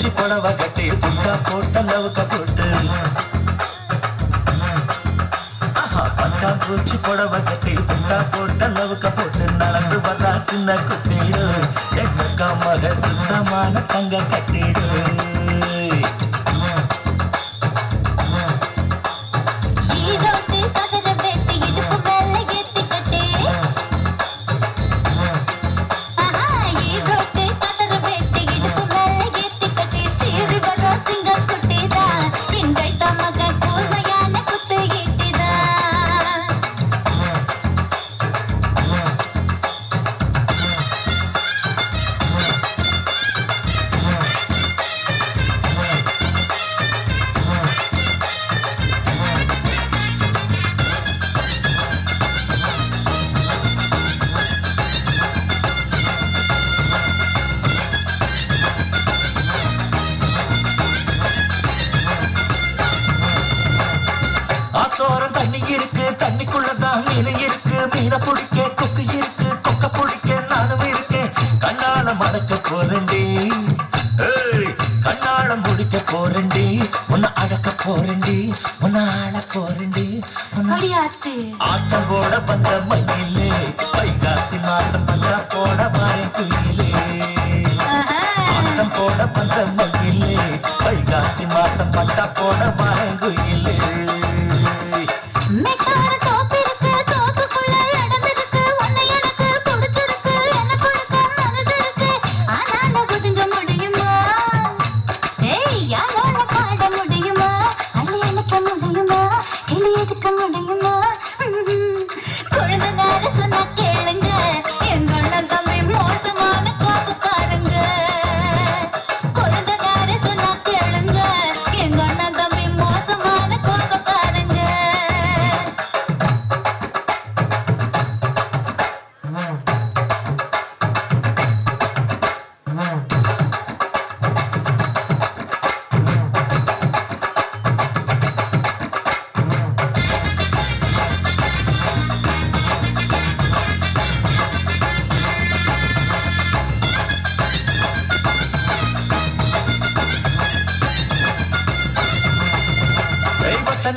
பூச்சி புடவ கட்டி புட்டா போட்ட லவுக்க போட்டு பட்டாம்பூச்சி புடவ கட்டி புட்டா போட்ட லவுக்க போட்டு நடந்து வர்றா சின்ன குட்டிடு எங்க மக சுத்தமான தங்க கட்டிடு ஆத்தோரம் தண்ணி இருக்கு தண்ணிக்குள்ளதான் மீன் இருக்கு மீனை பிடிக்க கொக்கு இருக்கு கொக்க பிடிக்க நானும் இருக்கேன் கண்ணால மடக்க போறேன்டி கண்ணாலம் முடிக்க போறேன்டி உன்னை அடக்க போறேன்டி உன்னை ஆள போறேன்டி ஆட்டம் போட வந்த மயிலே வைகாசி மாசம் வந்தா போட மாறே குயிலே ஆட்டம் போட வந்த மயிலே வைகாசி மாசம் வந்தா போட மாறே குயிலே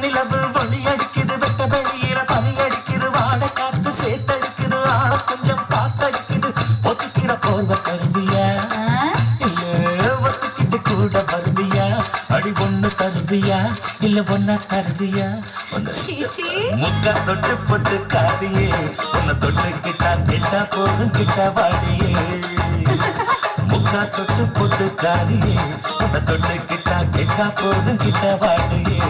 நிலவு ஒளி அடிக்குது வெட்ட வெளியில பனி அடிக்குது வாழை காத்து சேத்தடிக்குது ஆழ கொஞ்சம் காத்தடிக்குது ஒத்துக்கிற போர்வ கருவியா இல்ல ஒத்துக்கிட்டு கூட வருவியா அடி ஒண்ணு தருவியா இல்ல ஒன்னா தருவியா முக்க தொட்டு பொட்டு காதியே உன்னை தொட்டு கிட்டா கிட்டா போதும் கிட்ட வாடியே முக்கா தொட்டு பொட்டு காதியே உன்னை தொட்டு கிட்டா கிட்டா போதும் கிட்ட வாடியே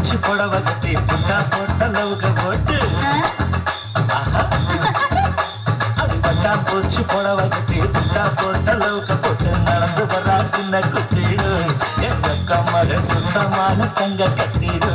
பூச்சி புடவ கட்டி புட்டா போட்ட லவுக்க போட்டு பட்டாம்பூச்சி புடவ கட்டி புட்டா போட்ட லவுக்க போட்டு நடந்து வர்றா சின்ன குட்டிடு எங்க கம்மக சுத்தமான தங்க கட்டிடு